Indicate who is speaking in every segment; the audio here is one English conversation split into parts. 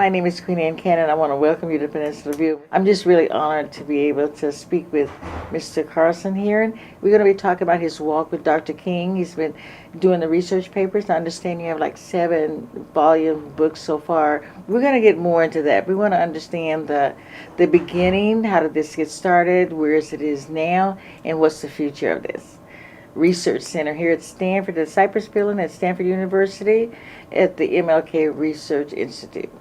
Speaker 1: My name is Queen Anne Cannon. I want to welcome you to Peninsula View. I'm just really honored to be able to speak with Mr. Carson here. And we're going to be talking about his walk with Dr. King. He's been doing the research papers. I understand you have like 7-volume books so far. We're going to get more into that. We want to understand the beginning. How did this get started? Where is it is now? And what's the future of this research center here at Stanford, the Cypress Building at Stanford University at the MLK Research Institute.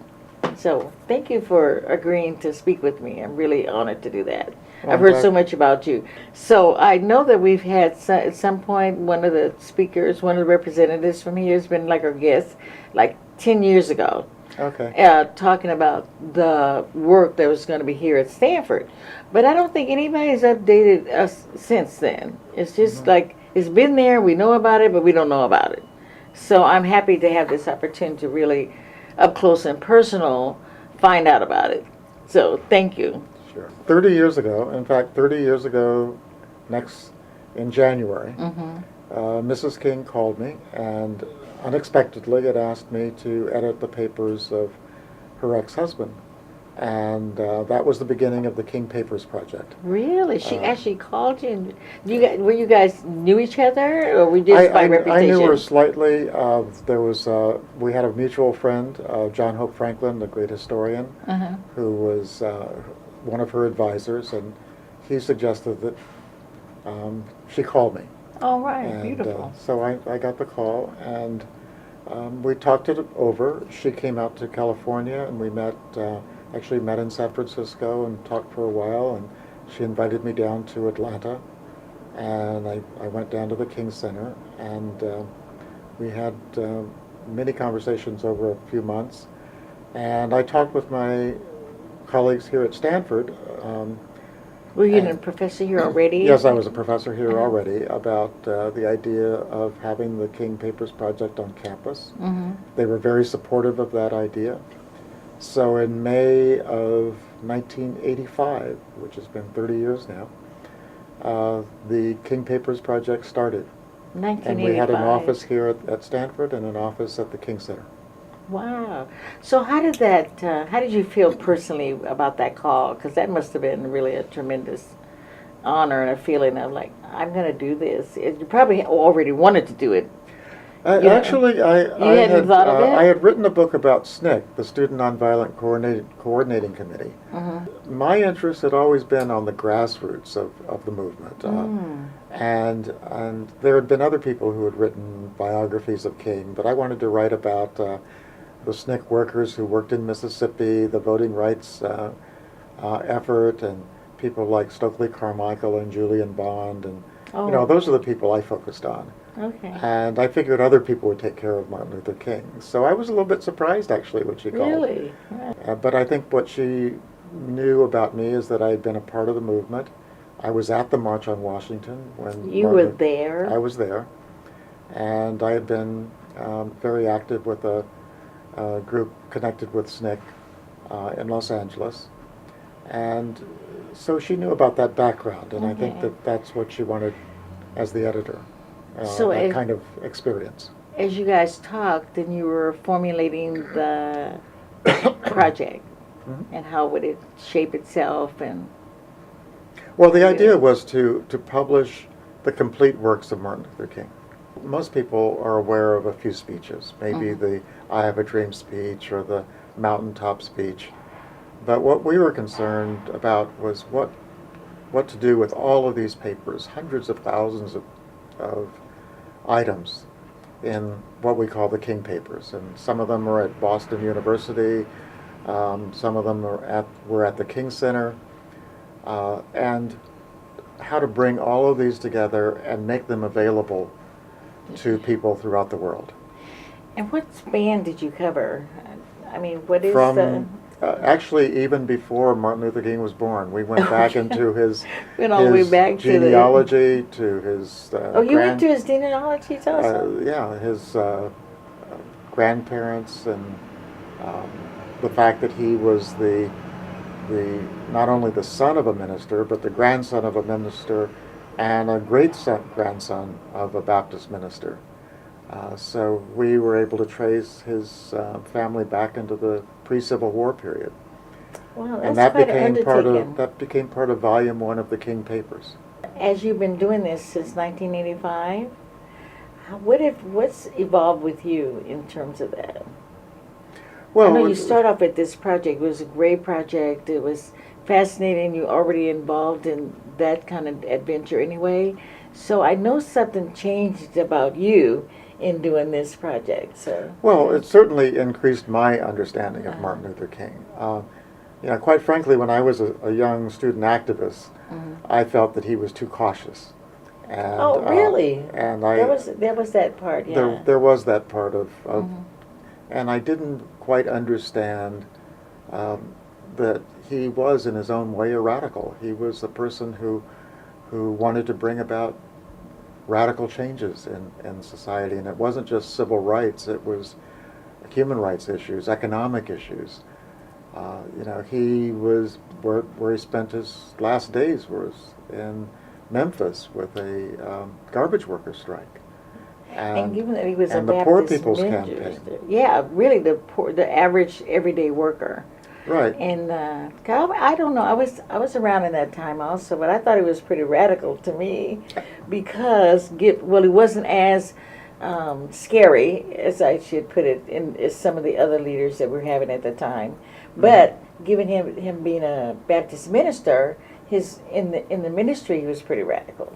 Speaker 1: So thank you for agreeing to speak with me. I'm really honored to do that. I've heard so much about you. So I know that we've had at some point one of the speakers, one of the representatives from here has been like our guest like 10 years ago.
Speaker 2: Okay.
Speaker 1: Talking about the work that was going to be here at Stanford. But I don't think anybody's updated us since then. It's just like it's been there, we know about it, but we don't know about it. So I'm happy to have this opportunity to really up close and personal find out about it. So thank you.
Speaker 2: Sure. 30 years ago, in fact, 30 years ago, in January, Mrs. King called me and unexpectedly had asked me to edit the papers of her ex-husband. And that was the beginning of the King Papers project.
Speaker 1: Really? She actually called you? And were you guys knew each other, or were just by reputation?
Speaker 2: I knew her slightly. We had a mutual friend, John Hope Franklin, the great historian, who was one of her advisors, and he suggested that she called me.
Speaker 1: Oh, right.
Speaker 2: And,
Speaker 1: beautiful.
Speaker 2: So I got the call, and we talked it over. She came out to California, and we actually met in San Francisco and talked for a while, and she invited me down to Atlanta, and I went down to the King Center, and we had many conversations over a few months, and I talked with my colleagues here at Stanford.
Speaker 1: Were you a professor here already?
Speaker 2: Yes, I was a professor here already, about the idea of having the King Papers Project on campus. They were very supportive of that idea. So in May of 1985, which has been 30 years now, the King Papers Project started.
Speaker 1: 1985.
Speaker 2: And we had an office here at Stanford and an office at the King Center.
Speaker 1: Wow. So how did you feel personally about that call? Because that must have been really a tremendous honor and a feeling of like, I'm going to do this. You probably already wanted to do it.
Speaker 2: Actually, I had written a book about SNCC, the Student Nonviolent Coordinating Committee. My interest had always been on the grassroots of the movement. And there had been other people who had written biographies of King, but I wanted to write about the SNCC workers who worked in Mississippi, the voting rights effort, and people like Stokely Carmichael and Julian Bond, and those are the people I focused on.
Speaker 1: Okay.
Speaker 2: And I figured other people would take care of Martin Luther King. So I was a little bit surprised, actually, when she called.
Speaker 1: Really?
Speaker 2: But I think what she knew about me is that I had been a part of the movement. I was at the March on Washington when
Speaker 1: you were there.
Speaker 2: I was there, and I had been very active with a group connected with SNCC in Los Angeles, and so she knew about that background, and I think that that's what she wanted as the editor. That kind of experience.
Speaker 1: As you guys talked, then you were formulating the project, and how would it shape itself, and.
Speaker 2: Well, the idea was to publish the complete works of Martin Luther King. Most people are aware of a few speeches, maybe the I Have a Dream speech or the Mountaintop speech. But what we were concerned about was what to do with all of these papers, hundreds of thousands of items in what we call the King Papers. And some of them are at Boston University, some of them were at the King Center, and how to bring all of these together and make them available to people throughout the world.
Speaker 1: And what span did you cover? I mean, what is
Speaker 2: actually, even before Martin Luther King was born, we went back into his genealogy, to his
Speaker 1: you went to his genealogy also?
Speaker 2: His grandparents, and the fact that he was the not only the son of a minister, but the grandson of a minister and a great grandson of a Baptist minister. So we were able to trace his family back into the pre-Civil War period.
Speaker 1: Well,
Speaker 2: And
Speaker 1: that's
Speaker 2: that
Speaker 1: quite an
Speaker 2: became part of Volume 1 of the King Papers.
Speaker 1: As you've been doing this since 1985, what's evolved with you in terms of that?
Speaker 2: Well,
Speaker 1: I know you start off with this project. It was a great project. It was fascinating. You're already involved in that kind of adventure anyway. So I know something changed about you in doing this project. So
Speaker 2: well, it certainly increased my understanding of Martin Luther King. Quite frankly, when I was a young student activist, I felt that he was too cautious. And,
Speaker 1: oh, really?
Speaker 2: And
Speaker 1: there was that part. Yeah.
Speaker 2: there was that part of
Speaker 1: Mhm.
Speaker 2: and I didn't quite understand that he was, in his own way, a radical. He was a person who wanted to bring about radical changes in society, and it wasn't just civil rights; it was human rights issues, economic issues. He was where he spent his last days was in Memphis with a garbage worker strike.
Speaker 1: And given that he was a
Speaker 2: and the Poor
Speaker 1: Baptist
Speaker 2: People's
Speaker 1: minister,
Speaker 2: Campaign.
Speaker 1: yeah, really the average everyday worker.
Speaker 2: Right.
Speaker 1: And I don't know. I was around in that time also, but I thought it was pretty radical to me because it wasn't as scary as I should put it as some of the other leaders that we're having at the time. But given him being a Baptist minister, in the ministry he was pretty radical.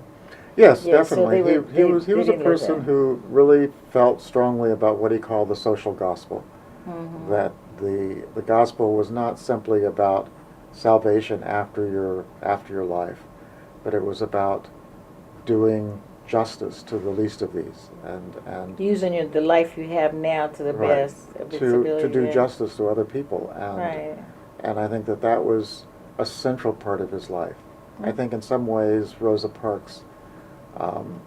Speaker 2: Yes,
Speaker 1: Yeah, so
Speaker 2: definitely. He was a
Speaker 1: didn't live
Speaker 2: person
Speaker 1: there.
Speaker 2: who really felt strongly about what he called the social gospel.
Speaker 1: Mhm.
Speaker 2: That the gospel was not simply about salvation after your life, but it was about doing justice to the least of these, and
Speaker 1: Using the life you have now to the
Speaker 2: right,
Speaker 1: best of its ability.
Speaker 2: to do
Speaker 1: yeah.
Speaker 2: justice to other people,
Speaker 1: Right.
Speaker 2: and I think that was a central part of his life. I think in some ways Rosa Parks um,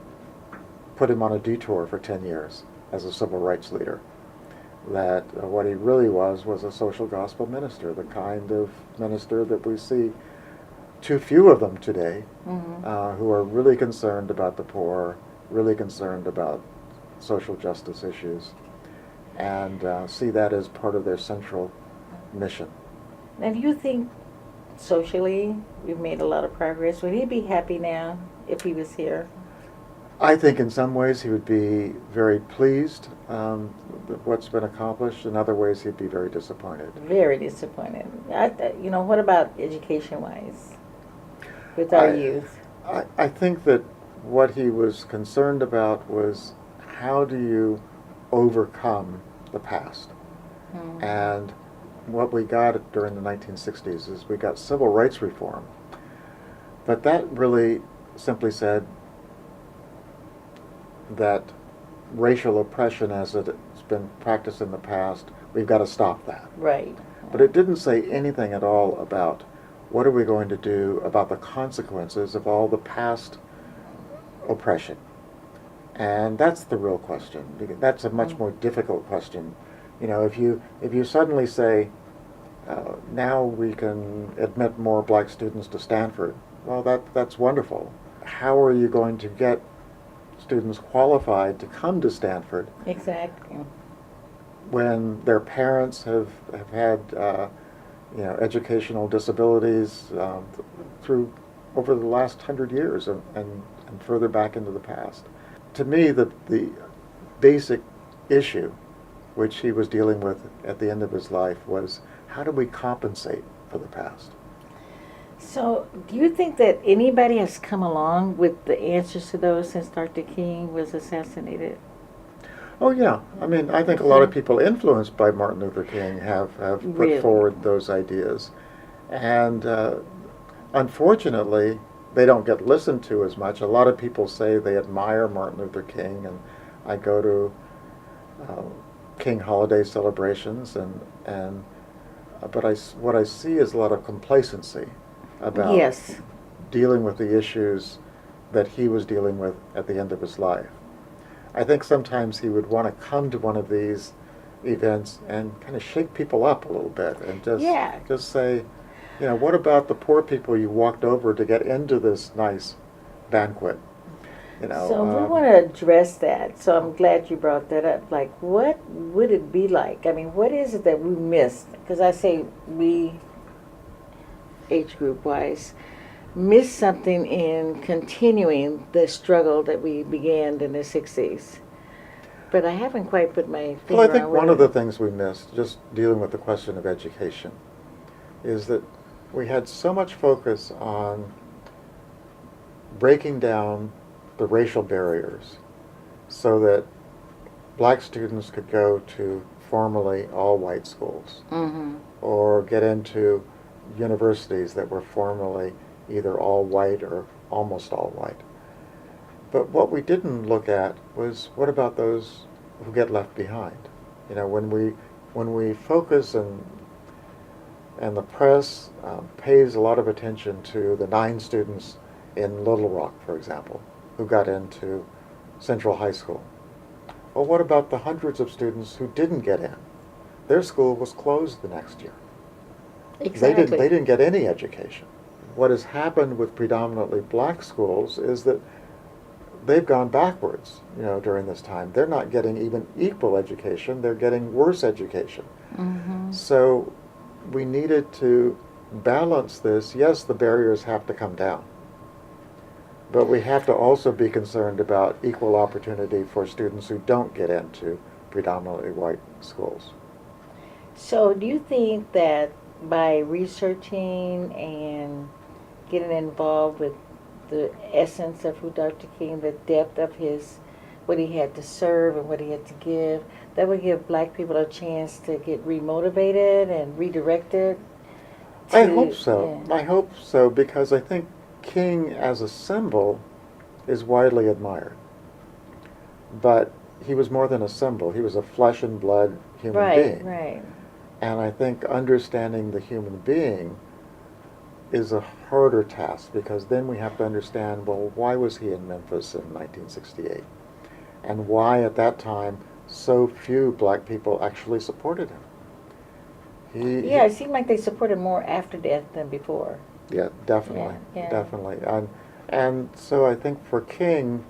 Speaker 2: put him on a detour for 10 years as a civil rights leader. That what he really was a social gospel minister, the kind of minister that we see too few of them today, who are really concerned about the poor, really concerned about social justice issues, and see that as part of their central mission.
Speaker 1: Now, do you think socially we've made a lot of progress? Would he be happy now if he was here?
Speaker 2: I think in some ways he would be very pleased with what's been accomplished. In other ways, he'd be very disappointed.
Speaker 1: Very disappointed. What about education-wise with our youth?
Speaker 2: I think that what he was concerned about was how do you overcome the past? And what we got during the 1960s is we got civil rights reform. But that really simply said that racial oppression as it's been practiced in the past, we've got to stop that.
Speaker 1: Right.
Speaker 2: But it didn't say anything at all about what are we going to do about the consequences of all the past oppression. And that's the real question. That's a much more difficult question. If you suddenly say, now we can admit more black students to Stanford, well, that's wonderful. How are you going to get students qualified to come to Stanford
Speaker 1: Exactly.
Speaker 2: when their parents have had educational disabilities through over the last 100 years and further back into the past? To me, the basic issue which he was dealing with at the end of his life was how do we compensate for the past?
Speaker 1: So, do you think that anybody has come along with the answers to those since Dr. King was assassinated?
Speaker 2: Oh yeah, I mean, I think a lot of people influenced by Martin Luther King have
Speaker 1: Really?
Speaker 2: put forward those ideas, and unfortunately, they don't get listened to as much. A lot of people say they admire Martin Luther King, and I go to King holiday celebrations, but what I see is a lot of complacency about
Speaker 1: Yes.
Speaker 2: dealing with the issues that he was dealing with at the end of his life. I think sometimes he would want to come to one of these events and kind of shake people up a little bit and just say, what about the poor people you walked over to get into this nice banquet? You know,
Speaker 1: So we want to address that. So I'm glad you brought that up. Like, what would it be like? I mean, what is it that we missed? Because I say we, age group wise, missed something in continuing the struggle that we began in the 60s. But I haven't quite put my finger
Speaker 2: well, I think
Speaker 1: on
Speaker 2: one
Speaker 1: what
Speaker 2: of the
Speaker 1: it-
Speaker 2: things we missed, just dealing with the question of education, is that we had so much focus on breaking down the racial barriers so that black students could go to formerly all-white schools
Speaker 1: Mhm.
Speaker 2: or get into universities that were formerly either all-white or almost all-white. But what we didn't look at was, what about those who get left behind? You know, when we focus and the press pays a lot of attention to the 9 students in Little Rock, for example, who got into Central High School. Well, what about the hundreds of students who didn't get in? Their school was closed the next year.
Speaker 1: Exactly.
Speaker 2: They didn't get any education. What has happened with predominantly black schools is that they've gone backwards, you know, during this time. They're not getting even equal education, they're getting worse education.
Speaker 1: Mhm.
Speaker 2: So we needed to balance this. Yes, the barriers have to come down, but we have to also be concerned about equal opportunity for students who don't get into predominantly white schools.
Speaker 1: So, do you think that by researching and getting involved with the essence of who Dr. King, the depth of his, what he had to serve and what he had to give, that would give black people a chance to get remotivated and redirected?
Speaker 2: I hope so.
Speaker 1: Yeah.
Speaker 2: I hope so because I think King as a symbol is widely admired. But he was more than a symbol. He was a flesh and blood human
Speaker 1: Right,
Speaker 2: being.
Speaker 1: right.
Speaker 2: And I think understanding the human being is a harder task because then we have to understand, well, why was he in Memphis in 1968? And why at that time so few black people actually supported him?
Speaker 1: Yeah, it seemed like they supported more after death than before.
Speaker 2: Yeah, definitely,
Speaker 1: Yeah.
Speaker 2: definitely. And so I think for King,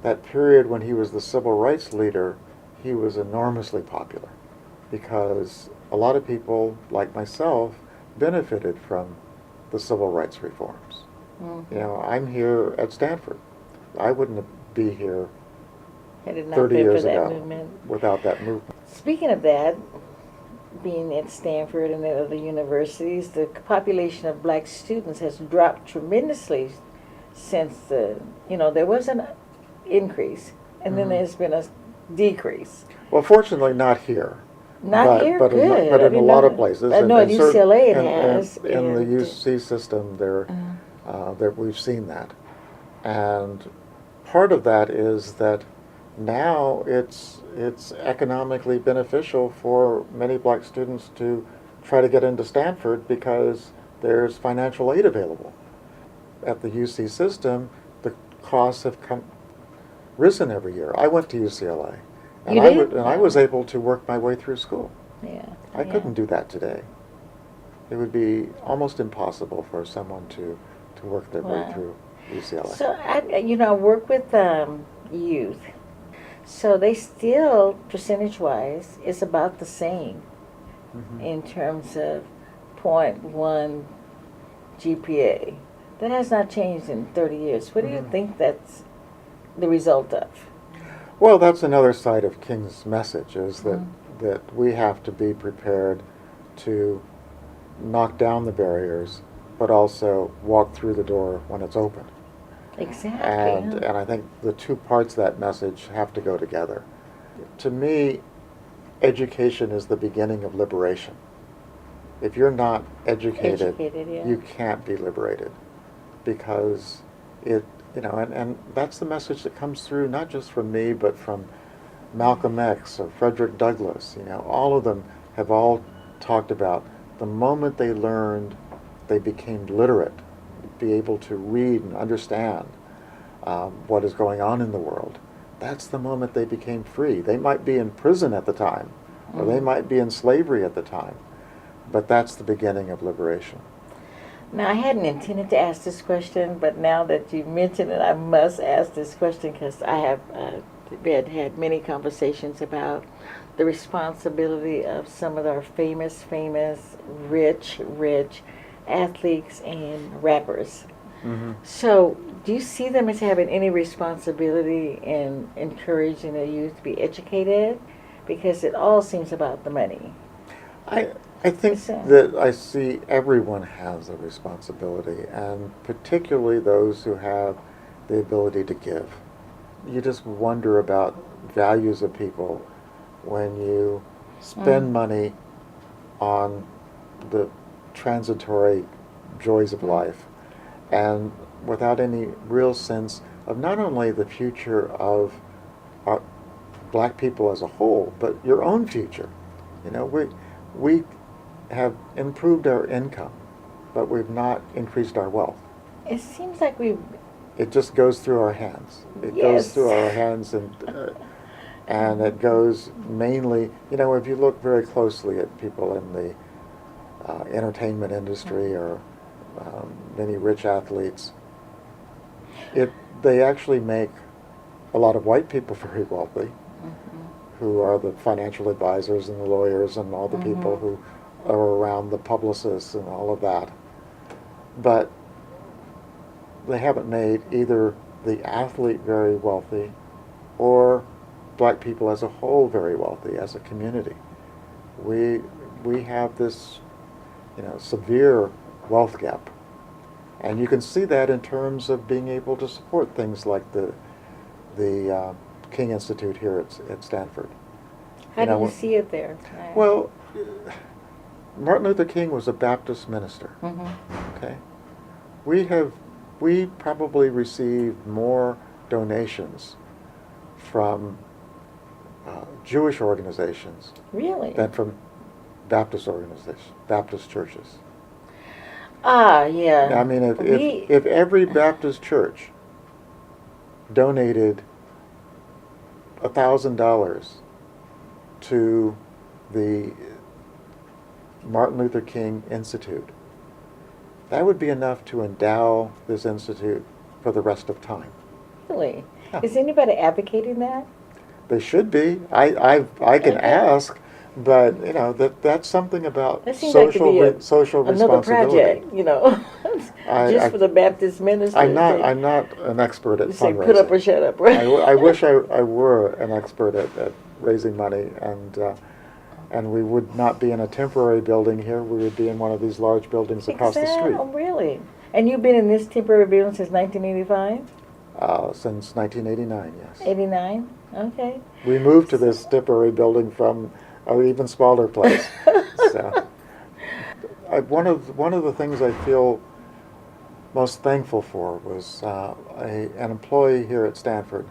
Speaker 2: that period when he was the civil rights leader, he was enormously popular because a lot of people, like myself, benefited from the civil rights reforms.
Speaker 1: Mm-hmm.
Speaker 2: You know, I'm here at Stanford. I wouldn't be here
Speaker 1: Had it not
Speaker 2: 30
Speaker 1: been for
Speaker 2: years
Speaker 1: that
Speaker 2: ago
Speaker 1: movement.
Speaker 2: without that movement.
Speaker 1: Speaking of that, being at Stanford and at other universities, the population of black students has dropped tremendously since there was an increase and then
Speaker 2: Mhm.
Speaker 1: there's been a decrease.
Speaker 2: Well, fortunately, not here.
Speaker 1: Not here,
Speaker 2: but
Speaker 1: good.
Speaker 2: But
Speaker 1: I
Speaker 2: in a
Speaker 1: didn't
Speaker 2: lot
Speaker 1: know
Speaker 2: of places.
Speaker 1: I know at UCLA it
Speaker 2: and
Speaker 1: has.
Speaker 2: in the
Speaker 1: and-
Speaker 2: UC system,
Speaker 1: Uh,
Speaker 2: there we've seen that. And part of that is that now it's economically beneficial for many black students to try to get into Stanford because there's financial aid available. At the UC system, the costs have risen every year. I went to UCLA, and
Speaker 1: You did?
Speaker 2: I was able to work my way through school.
Speaker 1: yeah.
Speaker 2: I couldn't do that today. It would be almost impossible for someone to work their way
Speaker 1: Wow.
Speaker 2: through UCLA.
Speaker 1: So I work with youth. So they still, percentage-wise, it's about the same
Speaker 2: Mhm.
Speaker 1: in terms of .1 GPA. That has not changed in 30 years. What do you
Speaker 2: Mhm.
Speaker 1: think that's the result of?
Speaker 2: Well, that's another side of King's message is that,
Speaker 1: Mhm.
Speaker 2: that we have to be prepared to knock down the barriers, but also walk through the door when it's open.
Speaker 1: Exactly.
Speaker 2: And I think the two parts of that message have to go together. To me, education is the beginning of liberation. If you're not educated,
Speaker 1: Yeah.
Speaker 2: you can't be liberated because and that's the message that comes through not just from me, but from Malcolm X or Frederick Douglass. All of them have all talked about the moment they learned, they became literate, be able to read and understand what is going on in the world. That's the moment they became free. They might be in prison at the time, or they
Speaker 1: Mhm.
Speaker 2: might be in slavery at the time, but that's the beginning of liberation.
Speaker 1: Now, I hadn't intended to ask this question, but now that you mention it, I must ask this question because I have had many conversations about the responsibility of some of our famous, rich athletes and rappers.
Speaker 2: Hmm.
Speaker 1: So, do you see them as having any responsibility in encouraging the youth to be educated? Because it all seems about the money.
Speaker 2: I think that I see everyone has a responsibility, and particularly those who have the ability to give. You just wonder about values of people when you spend money on the transitory joys of life and without any real sense of not only the future of our black people as a whole, but your own future. You know, we have improved our income, but we've not increased our wealth.
Speaker 1: It seems like we.
Speaker 2: It just goes through our hands. It goes through our hands, and it goes mainly. You know, if you look very closely at people in the entertainment industry or many rich athletes, they actually make a lot of white people very wealthy, who are the financial advisors and the lawyers and all the people who are around the publicists and all of that. But they haven't made either the athlete very wealthy or black people as a whole very wealthy as a community. We have this, you know, severe wealth gap. And you can see that in terms of being able to support things like the King Institute here at Stanford.
Speaker 1: How do you see it there?
Speaker 2: Well, Martin Luther King was a Baptist minister. Okay, we probably received more donations from Jewish organizations than from Baptist organizations, Baptist churches.
Speaker 1: Ah, yeah.
Speaker 2: I mean, if every Baptist church donated $1,000 to the Martin Luther King Institute, that would be enough to endow this institute for the rest of time.
Speaker 1: Really?
Speaker 2: Yeah.
Speaker 1: Is anybody advocating that?
Speaker 2: They should be. I can ask, but you know that's something about
Speaker 1: That seems
Speaker 2: social
Speaker 1: like to be
Speaker 2: social
Speaker 1: another
Speaker 2: responsibility.
Speaker 1: project, you know, just for the Baptist ministers.
Speaker 2: I'm not an expert at
Speaker 1: You say
Speaker 2: fundraising.
Speaker 1: put up or shut up, right?
Speaker 2: I wish I were an expert at raising money, and we would not be in a temporary building here. We would be in one of these large buildings across the street.
Speaker 1: Oh, really? And you've been in this temporary building since 1985?
Speaker 2: Since 1989, yes.
Speaker 1: 89? Okay.
Speaker 2: We moved to this temporary building from an even smaller place. So, one of the things I feel most thankful for was an employee here at Stanford,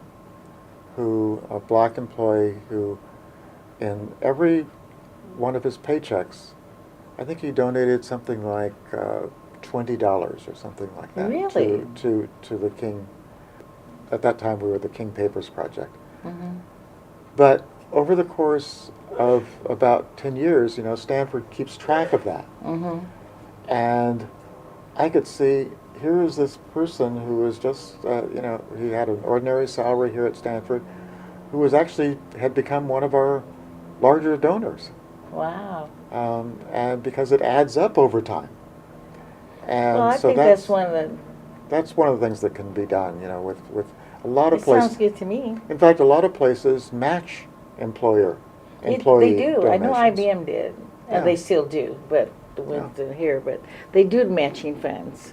Speaker 2: a black employee who, in every one of his paychecks, I think he donated something like $20 or something like that.
Speaker 1: Really?
Speaker 2: To the King. At that time, we were the King Papers Project. But over the course of about 10 years, you know, Stanford keeps track of that. And I could see, here is this person who was just, you know, he had an ordinary salary here at Stanford, who had become one of our larger donors.
Speaker 1: Wow.
Speaker 2: And because it adds up over time. And
Speaker 1: Well, I
Speaker 2: so
Speaker 1: think that's one of the...
Speaker 2: That's one of the things that can be done, you know, with a lot of places.
Speaker 1: Sounds good to me.
Speaker 2: In fact, a lot of places match employee
Speaker 1: They do. I know
Speaker 2: donations.
Speaker 1: IBM did.
Speaker 2: Yeah.
Speaker 1: And they still do, but the ones that are here, but they do matching funds.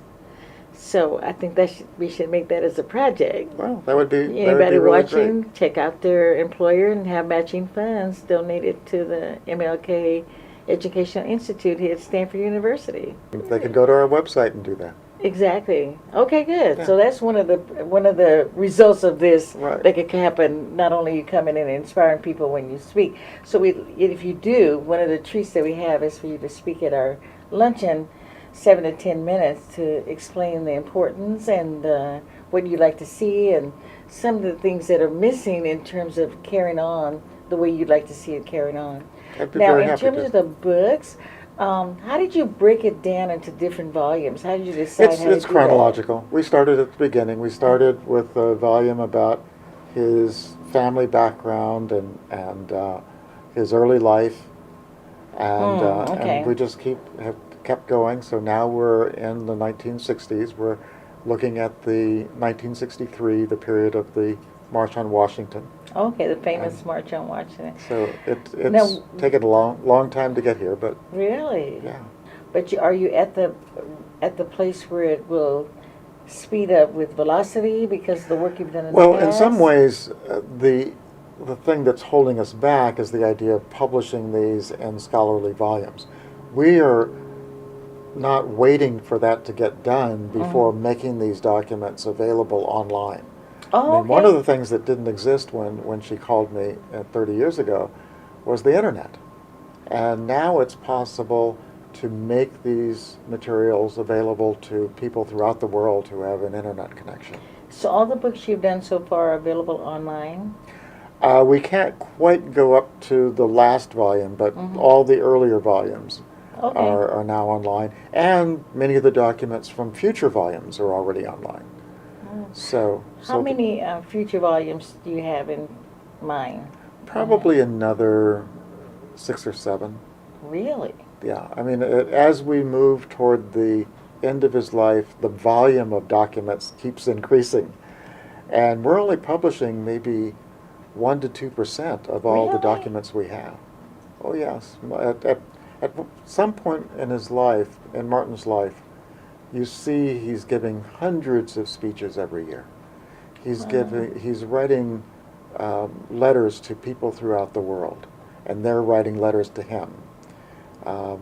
Speaker 1: So I think we should make that as a project.
Speaker 2: Well, that would be
Speaker 1: Anybody
Speaker 2: really
Speaker 1: watching,
Speaker 2: great.
Speaker 1: check out their employer and have matching funds donated to the MLK Educational Institute here at Stanford University.
Speaker 2: They could go to our website and do that.
Speaker 1: Exactly. Okay, good.
Speaker 2: Yeah.
Speaker 1: So that's one of the results of this
Speaker 2: Right.
Speaker 1: that could happen. Not only you coming in and inspiring people when you speak. So if you do, one of the treats that we have is for you to speak at our luncheon, 7 to 10 minutes, to explain the importance and what you'd like to see and some of the things that are missing in terms of carrying on the way you'd like to see it carried on.
Speaker 2: I'd be
Speaker 1: Now,
Speaker 2: very
Speaker 1: in
Speaker 2: happy
Speaker 1: terms
Speaker 2: to.
Speaker 1: of the books, How did you break it down into different volumes? How did you decide how to
Speaker 2: It's
Speaker 1: do
Speaker 2: chronological. We started at the beginning. We started with a volume about his family background and his early life,
Speaker 1: Okay.
Speaker 2: and we just have kept going. So now we're in the 1960s. We're looking at the 1963, the period of the March on Washington.
Speaker 1: Okay, the famous
Speaker 2: And
Speaker 1: March on Washington.
Speaker 2: so it's
Speaker 1: Now,
Speaker 2: taken a long time to get here, but
Speaker 1: really?
Speaker 2: yeah.
Speaker 1: But are you at the place where it will speed up with velocity because of the work you've done in the
Speaker 2: Well,
Speaker 1: past?
Speaker 2: in some ways, the thing that's holding us back is the idea of publishing these in scholarly volumes. We are not waiting for that to get done before making these documents available online.
Speaker 1: Oh,
Speaker 2: I mean, one
Speaker 1: okay.
Speaker 2: of the things that didn't exist when she called me 30 years ago was the internet. And now it's possible to make these materials available to people throughout the world who have an internet connection.
Speaker 1: So all the books you've done so far are available online?
Speaker 2: We can't quite go up to the last volume, but all the earlier volumes
Speaker 1: Okay.
Speaker 2: are now online. And many of the documents from future volumes are already online. So,
Speaker 1: How many future volumes do you have in mind?
Speaker 2: probably another 6 or 7.
Speaker 1: Really?
Speaker 2: Yeah, I mean, as we move toward the end of his life, the volume of documents keeps increasing. And we're only publishing maybe 1 to 2% of all the
Speaker 1: Really?
Speaker 2: documents we have. Oh, yes. At some point in his life, in Martin's life, you see he's giving hundreds of speeches every year. He's writing letters to people throughout the world, and they're writing letters to him.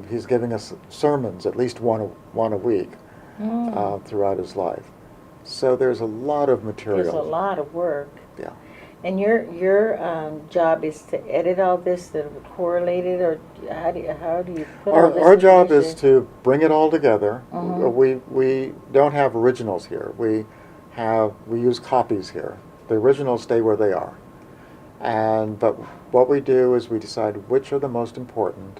Speaker 2: He's giving us sermons, at least one a week, throughout his life. So there's a lot of material.
Speaker 1: There's a lot of work.
Speaker 2: Yeah.
Speaker 1: And your job is to edit all this, to correlate it, or how do you put all this
Speaker 2: Our job is
Speaker 1: information?
Speaker 2: to bring it all together. We don't have originals here. We use copies here. The originals stay where they are. But what we do is we decide which are the most important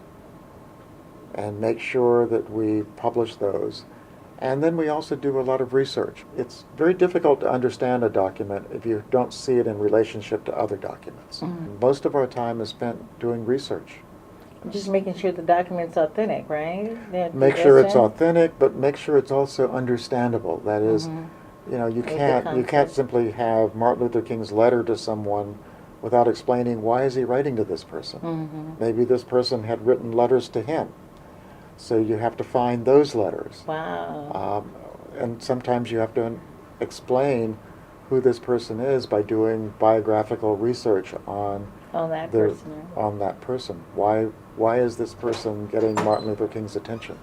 Speaker 2: and make sure that we publish those. And then we also do a lot of research. It's very difficult to understand a document if you don't see it in relationship to other documents. Most of our time is spent doing research.
Speaker 1: Just making sure the document's authentic, right?
Speaker 2: Make sure it's authentic, but make sure it's also understandable. That is, you can't simply have Martin Luther King's letter to someone without explaining why is he writing to this person. Maybe this person had written letters to him. So you have to find those letters.
Speaker 1: Wow.
Speaker 2: And sometimes you have to explain who this person is by doing biographical research on
Speaker 1: that
Speaker 2: their,
Speaker 1: person.
Speaker 2: on that person. Why is this person getting Martin Luther King's attention?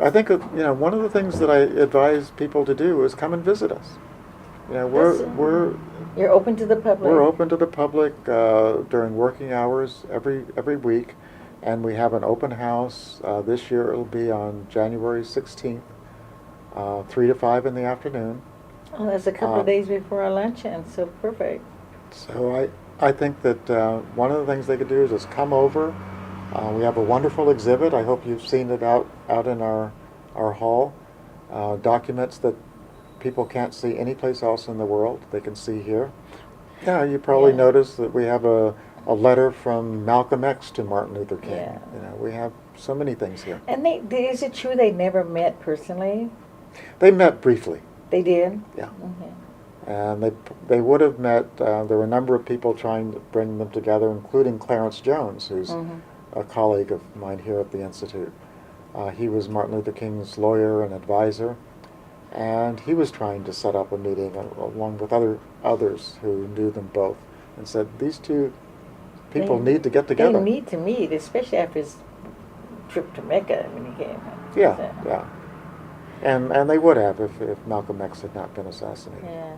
Speaker 2: I think one of the things that I advise people to do is come and visit us.
Speaker 1: You're open to the public.
Speaker 2: We're open to the public during working hours every week. And we have an open house. This year it'll be on January 16th, 3 to 5 in the afternoon.
Speaker 1: Oh, that's a couple of days before our luncheon, so perfect.
Speaker 2: So I think that one of the things they could do is just come over. We have a wonderful exhibit. I hope you've seen it out in our hall. Documents that people can't see anyplace else in the world, they can see here. Yeah, you probably noticed that we have a letter from Malcolm X to Martin Luther King.
Speaker 1: Yeah.
Speaker 2: We have so many things here.
Speaker 1: And is it true they never met personally?
Speaker 2: They met briefly.
Speaker 1: They did?
Speaker 2: Yeah.
Speaker 1: Okay.
Speaker 2: And they would have met. There were a number of people trying to bring them together, including Clarence Jones, who's a colleague of mine here at the Institute. He was Martin Luther King's lawyer and advisor, and he was trying to set up a meeting along with others who knew them both, and said, these two people need to get together.
Speaker 1: They need to meet, especially after his trip to Mecca when he came.
Speaker 2: Yeah. And they would have if Malcolm X had not been assassinated.
Speaker 1: Yeah.